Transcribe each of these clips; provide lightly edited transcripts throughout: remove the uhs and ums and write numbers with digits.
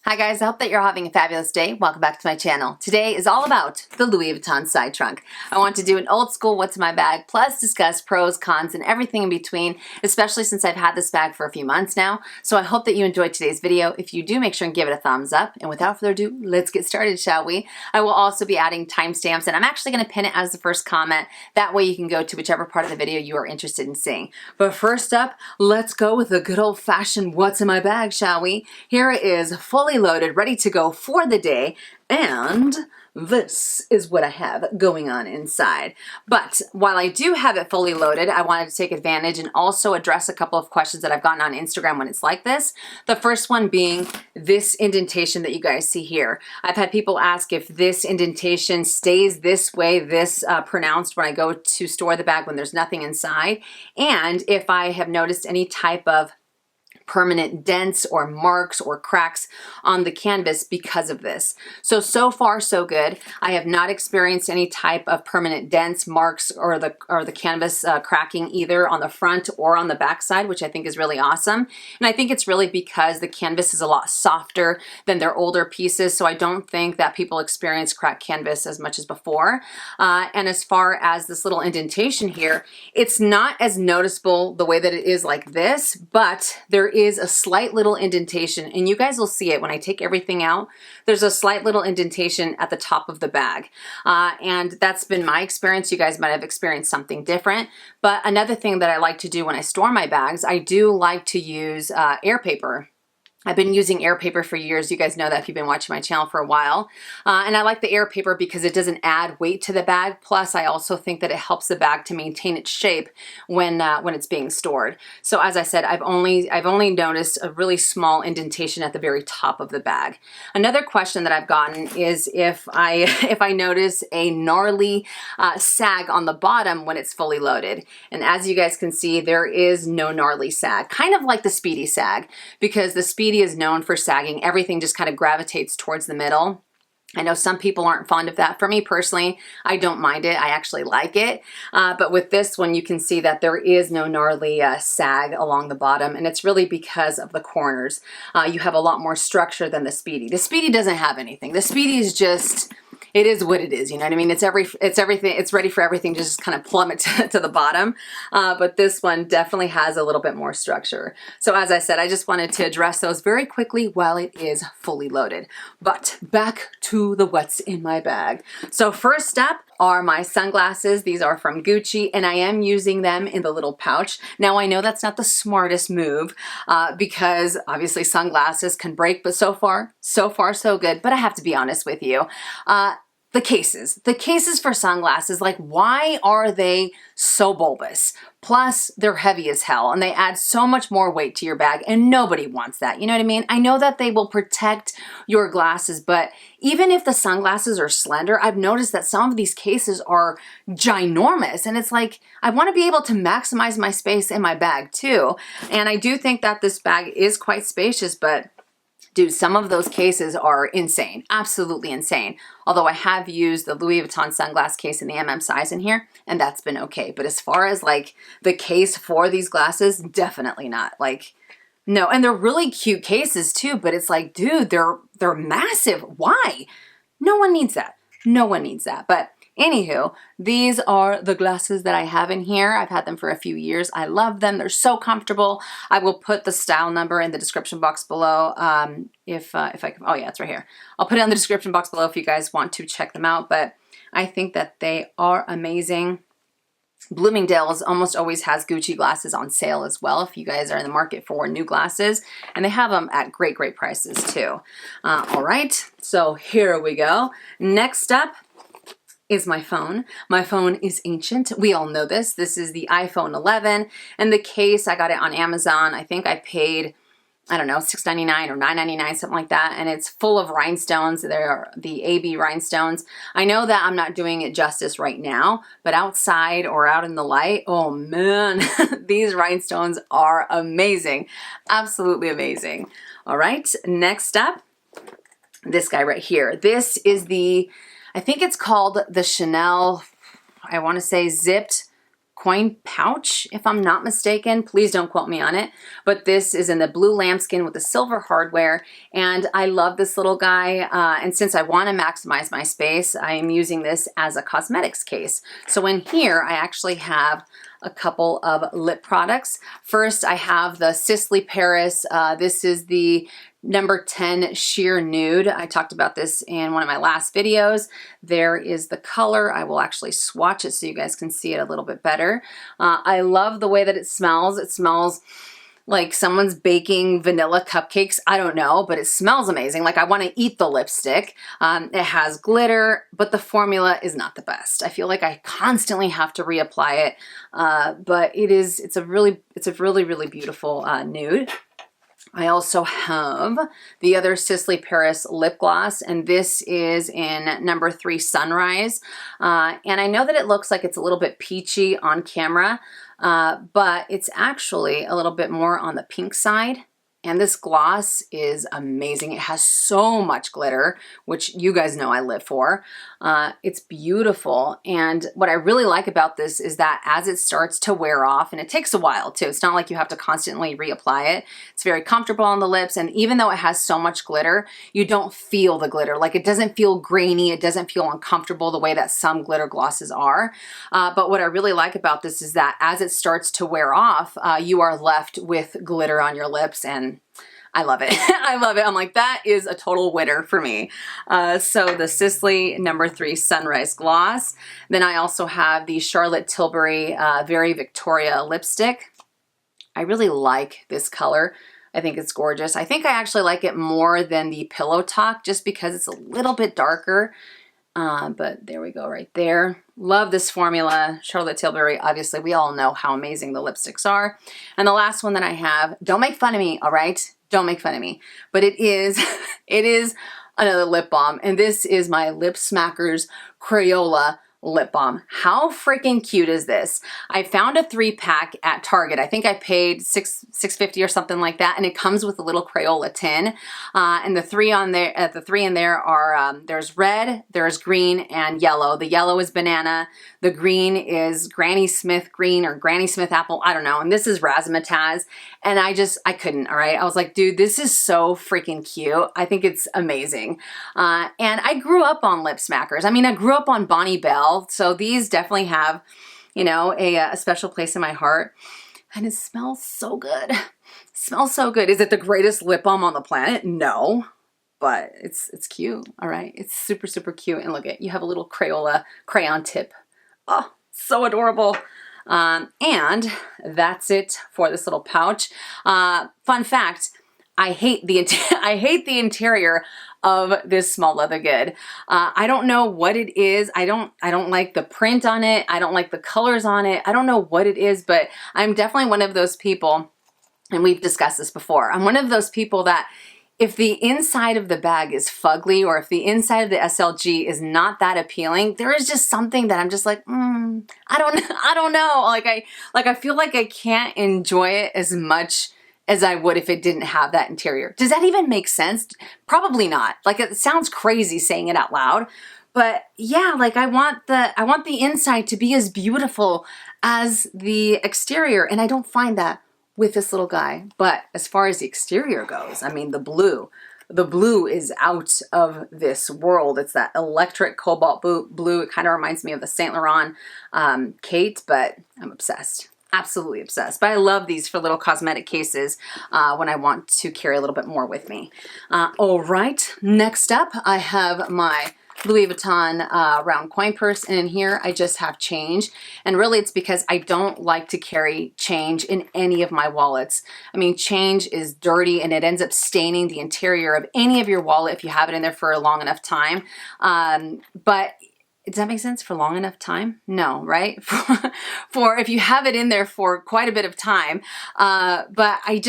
Hi guys, I hope that you're having a fabulous day. Welcome back to my channel. Today is all about the Louis Vuitton side trunk. I want to do an old school what's in my bag, plus discuss pros, cons, and everything in between, especially since I've had this bag for a few months now. So I hope that you enjoyed today's video. If you do, make sure and give it a thumbs up. And without further ado, let's get started, shall we? I will also be adding timestamps, and I'm actually going to pin it as the first comment. That way you can go to whichever part of the video you are interested in seeing. But first up, let's go with a good old-fashioned what's in my bag, shall we? Here it is, fully loaded, ready to go for the day, and this is what I have going on inside. But while I do have it fully loaded, I wanted to take advantage and also address a couple of questions that I've gotten on Instagram when it's like this. The first one being this indentation that you guys see here. I've had people ask if this indentation stays this way, this pronounced when I go to store the bag when there's nothing inside, and if I have noticed any type of permanent dents or marks or cracks on the canvas because of this. So far so good. I have not experienced any type of permanent dents, marks, or the canvas cracking either on the front or on the back side, which I think is really awesome. And I think it's really because the canvas is a lot softer than their older pieces, so I don't think that people experience cracked canvas as much as before. And as far as this little indentation here, it's not as noticeable the way that it is like this, but there is a slight little indentation, and you guys will see it when I take everything out. There's a slight little indentation at the top of the bag, and that's been my experience. You guys might have experienced something different. But another thing that I like to do when I store my bags, I do like to use air paper. I've been using air paper for years. You guys know that if you've been watching my channel for a while. And I like the air paper because it doesn't add weight to the bag. Plus, I also think that it helps the bag to maintain its shape when it's being stored. So as I said, I've only noticed a really small indentation at the very top of the bag. Another question that I've gotten is if I notice a gnarly sag on the bottom when it's fully loaded. And as you guys can see, there is no gnarly sag, kind of like the Speedy sag, because the Speedy is known for sagging. Everything just kind of gravitates towards the middle. I know some people aren't fond of that. For me personally, I don't mind it. I actually like it. But with this one, you can see that there is no gnarly sag along the bottom, and it's really because of the corners. You have a lot more structure than the Speedy. The Speedy doesn't have anything. The Speedy is just, it is what it is, you know what I mean? It's everything, it's ready for everything to just kind of plummet to the bottom. But this one definitely has a little bit more structure. So as I said, I just wanted to address those very quickly while it is fully loaded. But back to the what's in my bag. So first up are my sunglasses. These are from Gucci, and I am using them in the little pouch. Now I know that's not the smartest move because obviously sunglasses can break, but so far so good. But I have to be honest with you. The cases for sunglasses, like, why are they so bulbous? Plus, they're heavy as hell, and they add so much more weight to your bag, and nobody wants that. You know what I mean? I know that they will protect your glasses, but even if the sunglasses are slender, I've noticed that some of these cases are ginormous, and it's like, I want to be able to maximize my space in my bag too. And I do think that this bag is quite spacious, but dude, some of those cases are insane, absolutely insane. Although I have used the Louis Vuitton sunglass case in the MM size in here, and that's been okay. But as far as like the case for these glasses, definitely not. Like, no, and they're really cute cases too, but it's like, dude, they're massive. Why? No one needs that. No one needs that. But anywho, these are the glasses that I have in here. I've had them for a few years. I love them. They're so comfortable. I will put the style number in the description box below. If I can, oh yeah, it's right here. I'll put it in the description box below if you guys want to check them out. But I think that they are amazing. Bloomingdale's almost always has Gucci glasses on sale as well if you guys are in the market for new glasses, and they have them at great prices too. All right, so here we go. Next up is my phone. My phone is ancient. We all know this. This is the iPhone 11, and the case, I got it on Amazon. I think I paid, I don't know, $6.99 or $9.99, something like that. And it's full of rhinestones. They're the AB rhinestones. I know that I'm not doing it justice right now, but outside or out in the light, oh man, these rhinestones are amazing. Absolutely amazing. All right, next up, this guy right here. This is the, I think it's called the Chanel, I want to say zipped coin pouch, if I'm not mistaken. Please don't quote me on it. But this is in the blue lambskin with the silver hardware. And I love this little guy. And since I want to maximize my space, I am using this as a cosmetics case. So in here, I actually have a couple of lip products. First, I have the Sisley Paris. This is the number 10 sheer nude. I talked about this in one of my last videos. There is the color. I will actually swatch it so you guys can see it a little bit better. I love the way that it smells. It smells like someone's baking vanilla cupcakes. I don't know, but it smells amazing. Like I want to eat the lipstick. It has glitter, but the formula is not the best. I feel like I constantly have to reapply it, but it's a really, really beautiful nude. I also have the other Sisley Paris lip gloss, and this is in number 3 Sunrise. And I know that it looks like it's a little bit peachy on camera, but it's actually a little bit more on the pink side. And this gloss is amazing. It has so much glitter, which you guys know I live for. It's beautiful. And what I really like about this is that as it starts to wear off, and it takes a while too, it's not like you have to constantly reapply it. It's very comfortable on the lips. And even though it has so much glitter, you don't feel the glitter. Like it doesn't feel grainy. It doesn't feel uncomfortable the way that some glitter glosses are. But what I really like about this is that as it starts to wear off, you are left with glitter on your lips, and I love it. I love it. I'm like, that is a total winner for me. So the Sisley number 3 Sunrise Gloss. Then I also have the Charlotte Tilbury Very Victoria lipstick. I really like this color. I think it's gorgeous. I think I actually like it more than the Pillow Talk just because it's a little bit darker. But there we go right there. Love this formula. Charlotte Tilbury, obviously we all know how amazing the lipsticks are. And the last one that I have, don't make fun of me, all right? Don't make fun of me. But it is another lip balm. And this is my Lip Smackers Crayola lip balm. How freaking cute is this? I found a 3-pack at Target. I think I paid $6.50 or something like that, and it comes with a little Crayola tin. And the three in there are there's red, there's green, and yellow. The yellow is banana. The green is Granny Smith green or Granny Smith apple. I don't know. And this is razzmatazz. And I couldn't. All right. I was like, dude, this is so freaking cute. I think it's amazing. And I grew up on Lip Smackers. I mean, I grew up on Bonnie Bell. So these definitely have, you know, a special place in my heart. And it smells so good. It smells so good. Is it the greatest lip balm on the planet? No. But it's cute. All right. It's super, super cute. And look at, you have a little Crayola crayon tip. Oh, so adorable. And that's it for this little pouch. Fun fact, I hate the interior of this small leather good. I don't know what it is. I don't like the print on it. I don't like the colors on it. I don't know what it is, but I'm definitely one of those people, and we've discussed this before. I'm one of those people that if the inside of the bag is fugly, or if the inside of the SLG is not that appealing, there is just something that I'm just like, I don't know. I feel like I can't enjoy it as much as I would if it didn't have that interior. Does that even make sense? Probably not. Like, it sounds crazy saying it out loud, but yeah, like I want the inside to be as beautiful as the exterior, and I don't find that with this little guy. But as far as the exterior goes, I mean, the blue is out of this world. It's that electric cobalt blue. It kind of reminds me of the Saint Laurent Kate, but I'm obsessed. Absolutely obsessed. But I love these for little cosmetic cases when I want to carry a little bit more with me. All right, next up I have my Louis Vuitton round coin purse, and in here I just have change. And really it's because I don't like to carry change in any of my wallets. I mean, change is dirty and it ends up staining the interior of any of your wallet if you have it in there for a long enough time. But does that make sense? For long enough time? No, right? For if you have it in there for quite a bit of time. But I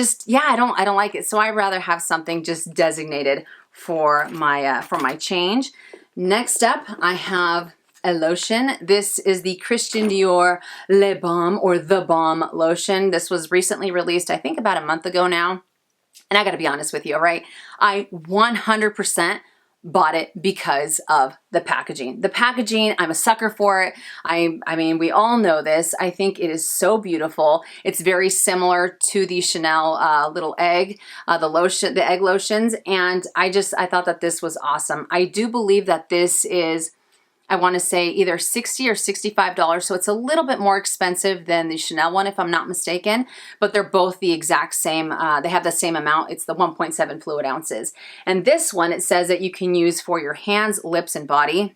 don't like it. So I'd rather have something just designated for my change. Next up, I have a lotion. This is the Christian Dior Le Balm, or The Balm lotion. This was recently released, I think about a month ago now. And I gotta be honest with you, all right? I 100% bought it because of the packaging. The packaging, I'm a sucker for it. I mean, we all know this. I think it is so beautiful. It's very similar to the Chanel little egg, the egg lotions. And I thought that this was awesome. I do believe that this is, I want to say either $60 or $65. So it's a little bit more expensive than the Chanel one, if I'm not mistaken, but they're both the exact same. They have the same amount. It's the 1.7 fluid ounces. And this one, it says that you can use for your hands, lips, and body.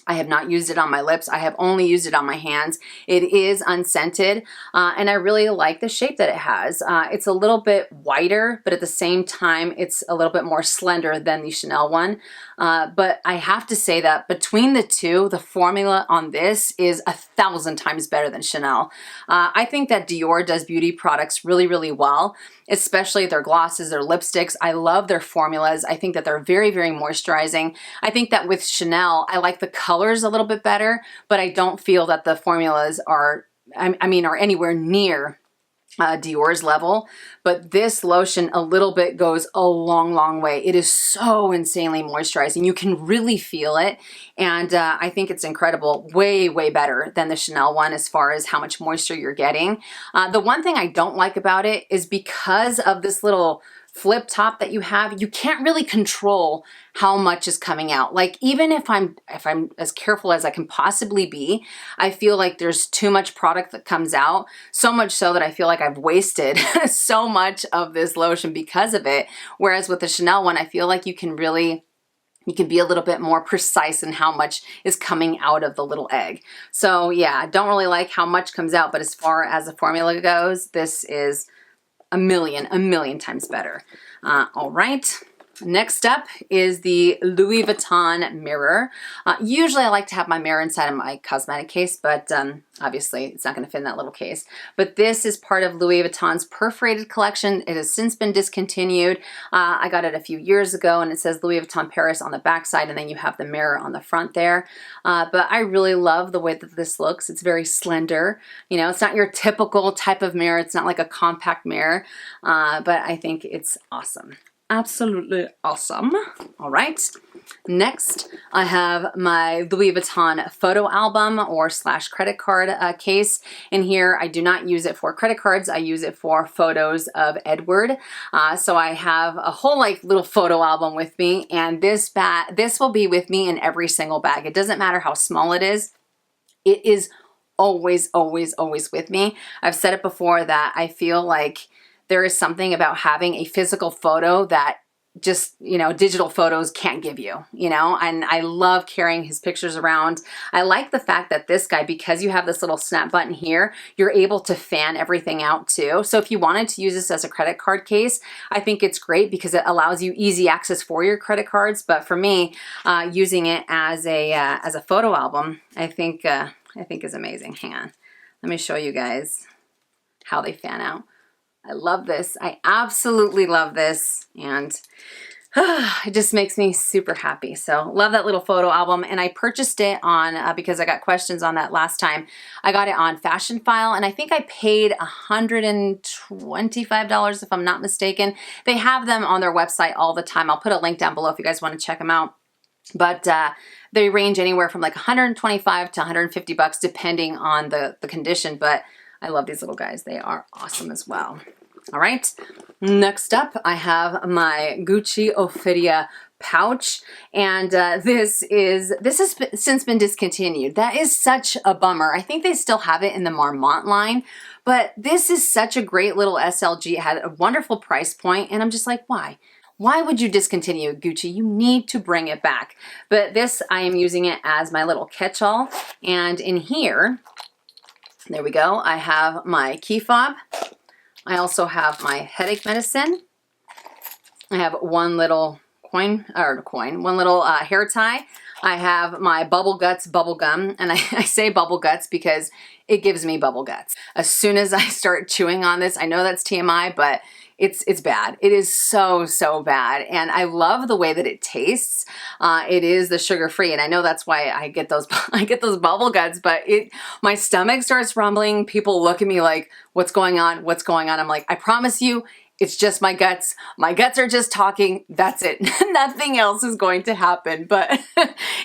I have not used it on my lips. I have only used it on my hands. It is unscented, and I really like the shape that it has. It's a little bit wider, but at the same time, it's a little bit more slender than the Chanel one. But I have to say that between the two, the formula on this is 1,000 times better than Chanel. I think that Dior does beauty products really, really well, especially their glosses, their lipsticks. I love their formulas. I think that they're very, very moisturizing. I think that with Chanel, I like the colors a little bit better, but I don't feel that the formulas are, are anywhere near Dior's level. But this lotion a little bit goes a long, long way. It is so insanely moisturizing. You can really feel it. And I think it's incredible. Way, way better than the Chanel one as far as how much moisture you're getting. The one thing I don't like about it is because of this little flip top that you have, you can't really control how much is coming out. Like even if I'm as careful as I can possibly be, I feel like there's too much product that comes out, so much so that I feel like I've wasted so much of this lotion because of it. Whereas with the Chanel one, I feel like you can be a little bit more precise in how much is coming out of the little egg. So yeah, I don't really like how much comes out, but as far as the formula goes, this is a million times better. All right. Next up is the Louis Vuitton mirror. Usually I like to have my mirror inside of my cosmetic case, but obviously it's not going to fit in that little case. But this is part of Louis Vuitton's perforated collection. It has since been discontinued. I got it a few years ago, and it says Louis Vuitton Paris on the back side, and then you have the mirror on the front there. But I really love the way that this looks. It's very slender. You know, it's not your typical type of mirror. It's not like a compact mirror, but I think it's awesome. Absolutely awesome. All right. Next, I have my Louis Vuitton photo album or / credit card case. In here, I do not use it for credit cards. I use it for photos of Edward. So I have a whole little photo album with me, and this will be with me in every single bag. It doesn't matter how small it is. It is always, always, always with me. I've said it before that I feel like there is something about having a physical photo that just, digital photos can't give you, and I love carrying his pictures around. I like the fact that this guy, because you have this little snap button here, you're able to fan everything out too. So if you wanted to use this as a credit card case, I think it's great because it allows you easy access for your credit cards. But for me, using it as a photo album, I think is amazing. Hang on, let me show you guys how they fan out. I love this. I absolutely love this, and it just makes me super happy. So love that little photo album, and I purchased it on, because I got questions on that last time, I got it on Fashion File, and I think I paid $125 if I'm not mistaken. They have them on their website all the time. I'll put a link down below if you guys want to check them out. But they range anywhere from like $125 to $150 depending on the condition, but I love these little guys. They are awesome as well. All right. Next up, I have my Gucci Ophidia pouch, and this has since been discontinued. That is such a bummer. I think they still have it in the Marmont line, but this is such a great little SLG. It had a wonderful price point, and I'm just like, why? Why would you discontinue Gucci? You need to bring it back. But this, I am using it as my little catch-all, and in here, there we go. I have my key fob. I also have my headache medicine. I have one little one little hair tie. I have my Bubble Guts bubble gum, and I say bubble guts because it gives me bubble guts. As soon as I start chewing on this, I know that's TMI, but it's bad. It is so, so bad. And I love the way that it tastes. It is the sugar-free, and I know that's why I get those bubble guts, but my stomach starts rumbling. People look at me like, what's going on? What's going on? I'm like, I promise you, It's just my guts. My guts are just talking. That's it. Nothing else is going to happen, but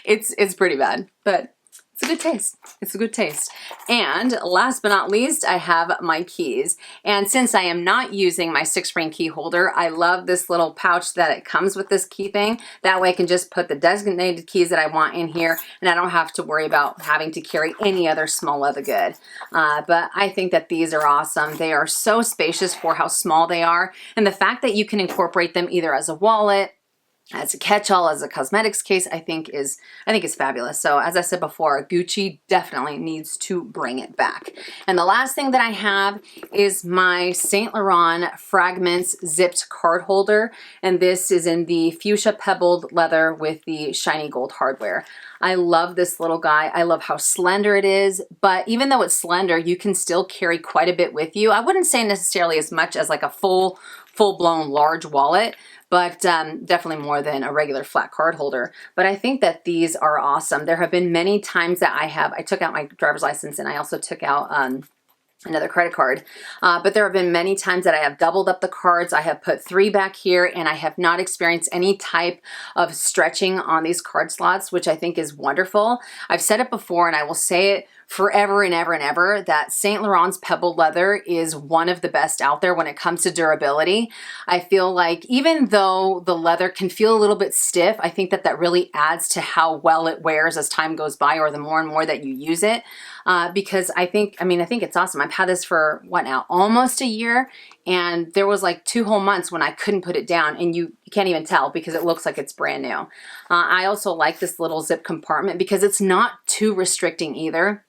it's pretty bad. But it's a good taste. It's a good taste. And last but not least, I have my keys. And since I am not using my 6-ring key holder, I love this little pouch that it comes with this key thing. That way I can just put the designated keys that I want in here, and I don't have to worry about having to carry any other small leather good. But I think that these are awesome. They are so spacious for how small they are. And the fact that you can incorporate them either as a wallet, as a catch-all, as a cosmetics case, I think is fabulous. So as I said before, Gucci definitely needs to bring it back. And the last thing that I have is my Saint Laurent Fragments zipped card holder. And this is in the fuchsia pebbled leather with the shiny gold hardware. I love this little guy. I love how slender it is, but even though it's slender, you can still carry quite a bit with you. I wouldn't say necessarily as much as like a full-blown large wallet, but definitely more than a regular flat card holder. But I think that these are awesome. There have been many times that I took out my driver's license, and I also took out another credit card. But there have been many times that I have doubled up the cards. I have put 3 back here, and I have not experienced any type of stretching on these card slots, which I think is wonderful. I've said it before, and I will say it forever and ever and ever, that Saint Laurent's pebbled leather is one of the best out there when it comes to durability. I feel like even though the leather can feel a little bit stiff, I think that that really adds to how well it wears as time goes by, or the more and more that you use it. Because I think it's awesome. I've had this for what now? Almost a year. And there was like 2 whole months when I couldn't put it down, and you can't even tell because it looks like it's brand new. I also like this little zip compartment because it's not too restricting either.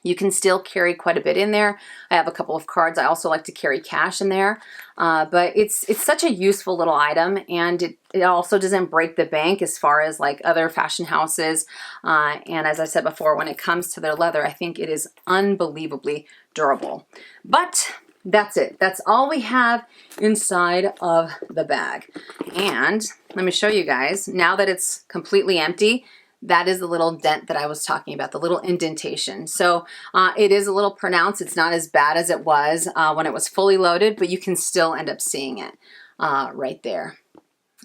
You can still carry quite a bit in there. I have a couple of cards. I also like to carry cash in there. But it's such a useful little item, and it also doesn't break the bank as far as like other fashion houses. And as I said before, when it comes to their leather, I think it is unbelievably durable. But that's it. That's all we have inside of the bag. And let me show you guys, now that it's completely empty, that is the little dent that I was talking about, the little indentation. So it is a little pronounced. It's not as bad as it was when it was fully loaded, but you can still end up seeing it right there.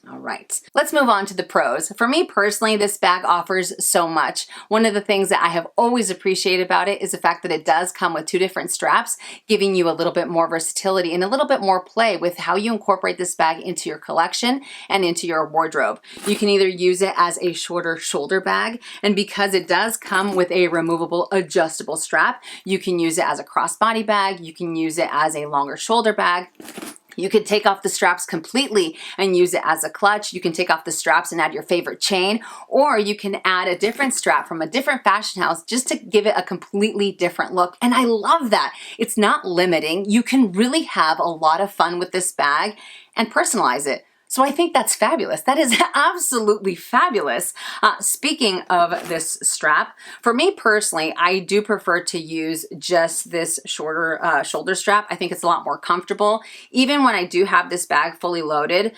All right, let's move on to the pros. For me personally, this bag offers so much. One of the things that I have always appreciated about it is the fact that it does come with 2 different straps, giving you a little bit more versatility and a little bit more play with how you incorporate this bag into your collection and into your wardrobe. You can either use it as a shorter shoulder bag, and because it does come with a removable adjustable strap, you can use it as a crossbody bag, you can use it as a longer shoulder bag. You could take off the straps completely and use it as a clutch. You can take off the straps and add your favorite chain, or you can add a different strap from a different fashion house just to give it a completely different look. And I love that. It's not limiting. You can really have a lot of fun with this bag and personalize it. So I think that's fabulous. That is absolutely fabulous. Speaking of this strap, for me personally, I do prefer to use just this shorter shoulder strap. I think it's a lot more comfortable. Even when I do have this bag fully loaded,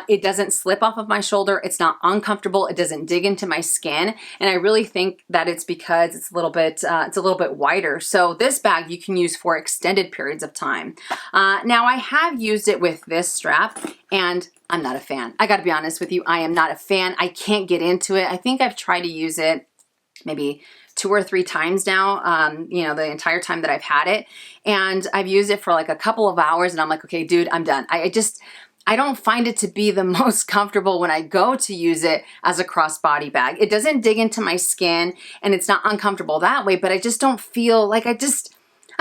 it doesn't slip off of my shoulder. It's not uncomfortable. It doesn't dig into my skin. And I really think that it's because it's a little bit wider. So this bag you can use for extended periods of time. Now I have used it with this strap, and I'm not a fan. I gotta be honest with you, I am not a fan. I can't get into it. I think I've tried to use it maybe 2 or 3 times now, the entire time that I've had it. And I've used it for like a couple of hours, and I'm like, okay, dude, I'm done. I don't find it to be the most comfortable when I go to use it as a crossbody bag. It doesn't dig into my skin, and it's not uncomfortable that way, but I just don't feel like I'm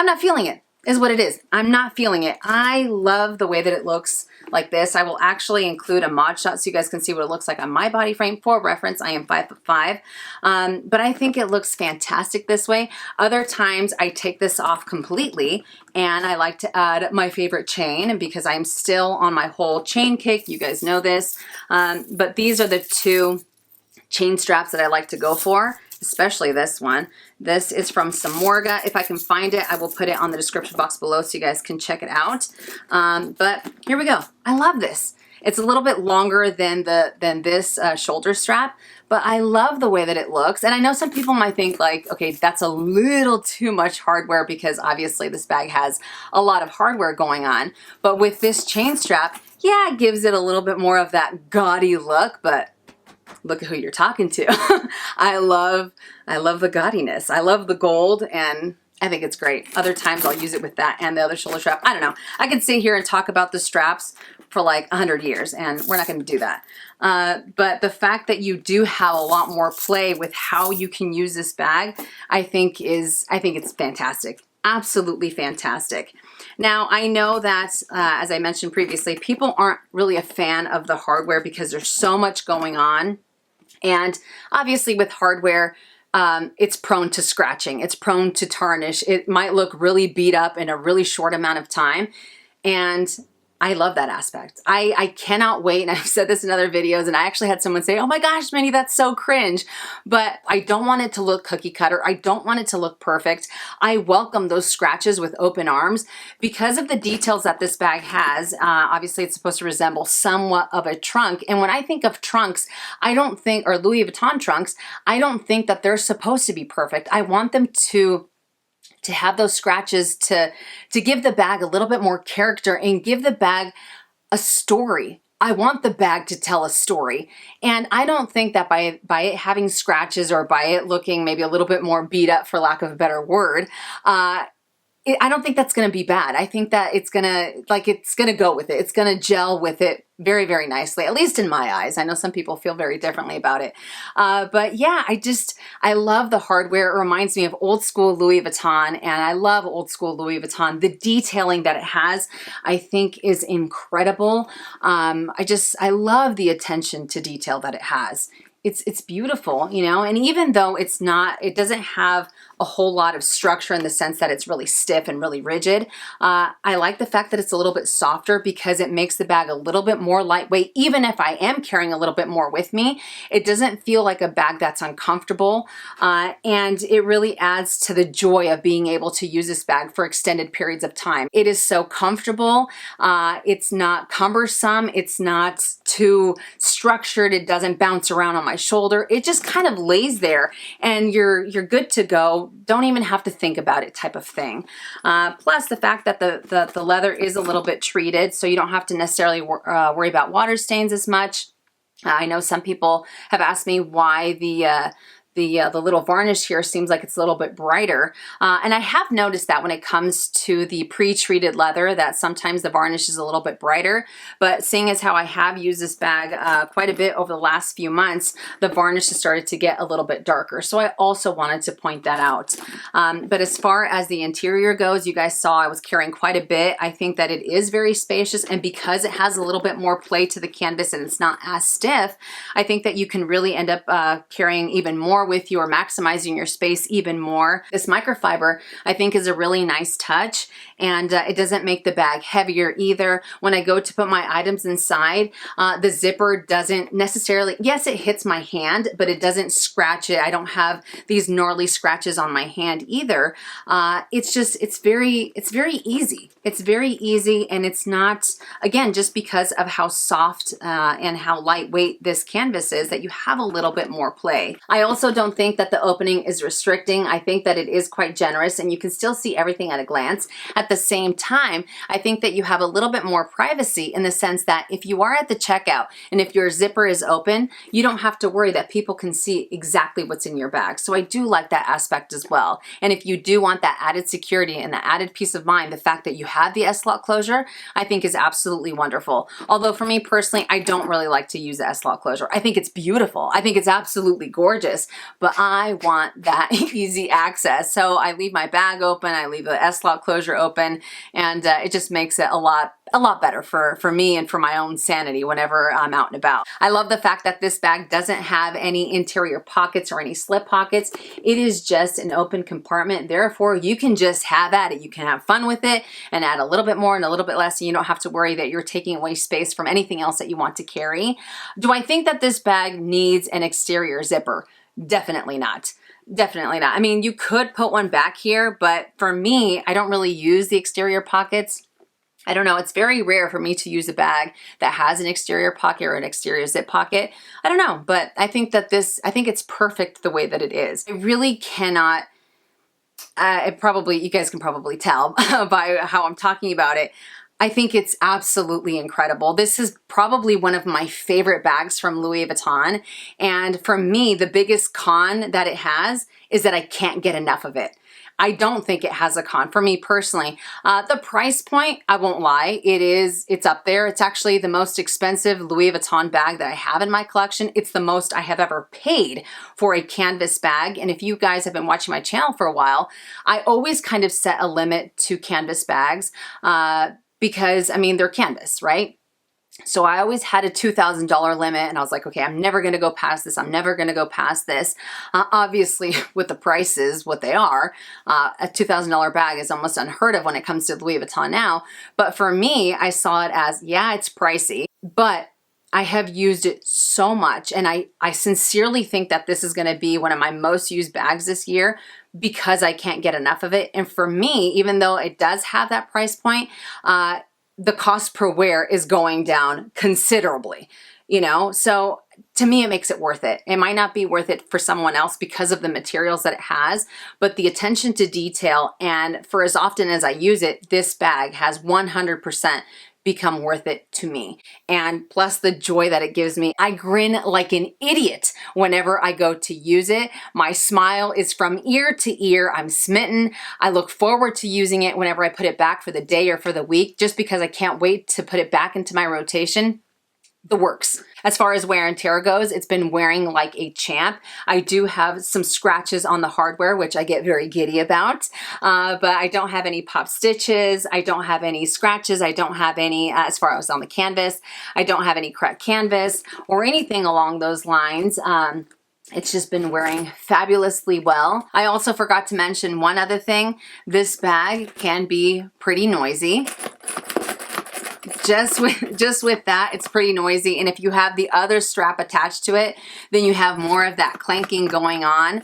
not feeling it, is what it is. I'm not feeling it. I love the way that it looks like this. I will actually include a mod shot so you guys can see what it looks like on my body frame. For reference, I am 5'5", but I think it looks fantastic this way. Other times I take this off completely, and I like to add my favorite chain because I'm still on my whole chain kick. You guys know this, but these are the 2 chain straps that I like to go for, especially this one. This is from Samorga. If I can find it, I will put it on the description box below so you guys can check it out. But here we go. I love this. It's a little bit longer than this shoulder strap, but I love the way that it looks. And I know some people might think like, okay, that's a little too much hardware, because obviously this bag has a lot of hardware going on. But with this chain strap, yeah, it gives it a little bit more of that gaudy look, but look at who you're talking to. I love the gaudiness. I love the gold, and I think it's great. Other times I'll use it with that and the other shoulder strap. I don't know. I could sit here and talk about the straps for like 100 years, and we're not going to do that. But the fact that you do have a lot more play with how you can use this bag, I think it's fantastic. Absolutely fantastic. Now, I know that, as I mentioned previously, people aren't really a fan of the hardware because there's so much going on. And obviously with hardware, it's prone to scratching. It's prone to tarnish. It might look really beat up in a really short amount of time. And I love that aspect. I cannot wait, and I've said this in other videos, and I actually had someone say, oh my gosh, Minnie, that's so cringe. But I don't want it to look cookie cutter. I don't want it to look perfect. I welcome those scratches with open arms because of the details that this bag has. Obviously, it's supposed to resemble somewhat of a trunk. And when I think of trunks, I don't think, or Louis Vuitton trunks, I don't think that they're supposed to be perfect. I want them to have those scratches to give the bag a little bit more character and give the bag a story. I want the bag to tell a story. And I don't think that by it having scratches or by it looking maybe a little bit more beat up, for lack of a better word, I don't think that's going to be bad. I think that it's going to go with it. It's going to gel with it very, very nicely, at least in my eyes. I know some people feel very differently about it. But yeah, I love the hardware. It reminds me of old school Louis Vuitton, and I love old school Louis Vuitton. The detailing that it has, I think, is incredible. I love the attention to detail that it has. It's beautiful, you know, and even though it doesn't have a whole lot of structure in the sense that it's really stiff and really rigid, I like the fact that it's a little bit softer because it makes the bag a little bit more lightweight. Even if I am carrying a little bit more with me, it doesn't feel like a bag that's uncomfortable, and it really adds to the joy of being able to use this bag for extended periods of time. It is so comfortable. It's not cumbersome. It's not too structured. It doesn't bounce around on my shoulder. It just kind of lays there and you're good to go. Don't even have to think about it, type of thing. Plus the fact that the leather is a little bit treated, so you don't have to necessarily worry about water stains as much. I know some people have asked me why the little varnish here seems like it's a little bit brighter. And I have noticed that when it comes to the pre-treated leather, that sometimes the varnish is a little bit brighter. But seeing as how I have used this bag quite a bit over the last few months, the varnish has started to get a little bit darker. So I also wanted to point that out. But as far as the interior goes, you guys saw I was carrying quite a bit. I think that it is very spacious, and because it has a little bit more play to the canvas and it's not as stiff, I think that you can really end up carrying even more with you or maximizing your space even more. This microfiber, I think, is a really nice touch, and it doesn't make the bag heavier either. When I go to put my items inside, the zipper doesn't necessarily, yes, it hits my hand, but it doesn't scratch it. I don't have these gnarly scratches on my hand either. It's very easy. It's very easy, and it's not, again, just because of how soft and how lightweight this canvas is, that you have a little bit more play. I also don't think that the opening is restricting. I think that it is quite generous, and you can still see everything at a glance. At the same time, I think that you have a little bit more privacy in the sense that if you are at the checkout and if your zipper is open, you don't have to worry that people can see exactly what's in your bag. So I do like that aspect as well. And if you do want that added security and the added peace of mind, the fact that you have the S-lock closure, I think is absolutely wonderful. Although for me personally, I don't really like to use the S-lock closure. I think it's beautiful. I think it's absolutely gorgeous, but I want that easy access. So I leave my bag open, I leave the S-lock closure open, and it just makes it a lot better for me and for my own sanity whenever I'm out and about. I love the fact that this bag doesn't have any interior pockets or any slip pockets. It is just an open compartment. Therefore, you can just have at it. You can have fun with it and add a little bit more and a little bit less, and you don't have to worry that you're taking away space from anything else that you want to carry. Do I think that this bag needs an exterior zipper? Definitely not. Definitely not. I mean, you could put one back here, but for me, I don't really use the exterior pockets. I don't know, it's very rare for me to use a bag that has an exterior pocket or an exterior zip pocket. I don't know, but I think that I think it's perfect the way that it is. I really cannot, you guys can probably tell by how I'm talking about it. I think it's absolutely incredible. This is probably one of my favorite bags from Louis Vuitton. And for me, the biggest con that it has is that I can't get enough of it. I don't think it has a con for me personally. The price point, I won't lie, it's up there. It's actually the most expensive Louis Vuitton bag that I have in my collection. It's the most I have ever paid for a canvas bag. And if you guys have been watching my channel for a while, I always kind of set a limit to canvas bags because, I mean, they're canvas, right? So I always had a $2,000 limit, and I was like, okay, I'm never going to go past this. I'm never going to go past this. Obviously, with the prices, what they are, a $2,000 bag is almost unheard of when it comes to Louis Vuitton now. But for me, I saw it as, yeah, it's pricey, but I have used it so much. And I sincerely think that this is going to be one of my most used bags this year because I can't get enough of it. And for me, even though it does have that price point, the cost per wear is going down considerably, you know? So to me, it makes it worth it. It might not be worth it for someone else because of the materials that it has, but the attention to detail, and for as often as I use it, this bag has 100% become worth it to me. And plus the joy that it gives me. I grin like an idiot whenever I go to use it. My smile is from ear to ear. I'm smitten. I look forward to using it whenever I put it back for the day or for the week, just because I can't wait to put it back into my rotation. The works. As far as wear and tear goes, it's been wearing like a champ. I do have some scratches on the hardware, which I get very giddy about, but I don't have any pop stitches. I don't have any scratches. I don't have any, as far as on the canvas, I don't have any cracked canvas or anything along those lines. It's just been wearing fabulously well. I also forgot to mention one other thing. This bag can be pretty noisy. Just with that, it's pretty noisy. And if you have the other strap attached to it, then you have more of that clanking going on.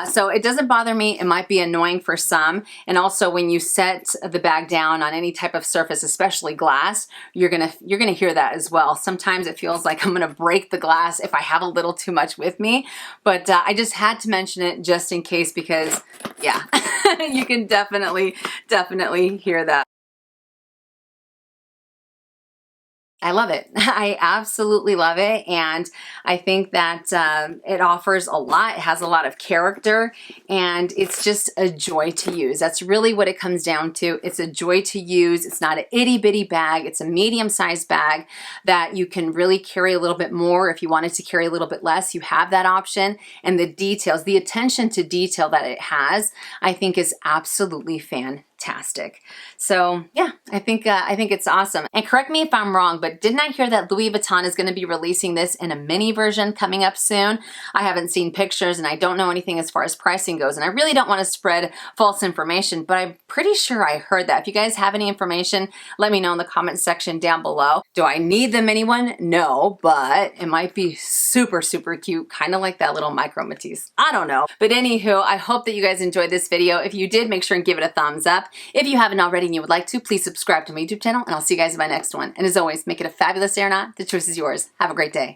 So it doesn't bother me. It might be annoying for some. And also when you set the bag down on any type of surface, especially glass, you're gonna hear that as well. Sometimes it feels like I'm gonna break the glass if I have a little too much with me. But I just had to mention it just in case because, yeah, you can definitely hear that. I love it. I absolutely love it. And I think that it offers a lot. It has a lot of character and it's just a joy to use. That's really what it comes down to. It's a joy to use. It's not an itty bitty bag. It's a medium-sized bag that you can really carry a little bit more. If you wanted to carry a little bit less, you have that option. And the details, the attention to detail that it has, I think is absolutely fantastic. So yeah, I think it's awesome. And correct me if I'm wrong, but didn't I hear that Louis Vuitton is going to be releasing this in a mini version coming up soon? I haven't seen pictures and I don't know anything as far as pricing goes. And I really don't want to spread false information, but I'm pretty sure I heard that. If you guys have any information, let me know in the comment section down below. Do I need the mini one? No, but it might be super, super cute, kind of like that little micro Matisse. I don't know. But anywho, I hope that you guys enjoyed this video. If you did, make sure and give it a thumbs up. If you haven't already and you would like to, please subscribe to my YouTube channel and I'll see you guys in my next one. And as always, make it a fabulous day or not. The choice is yours. Have a great day.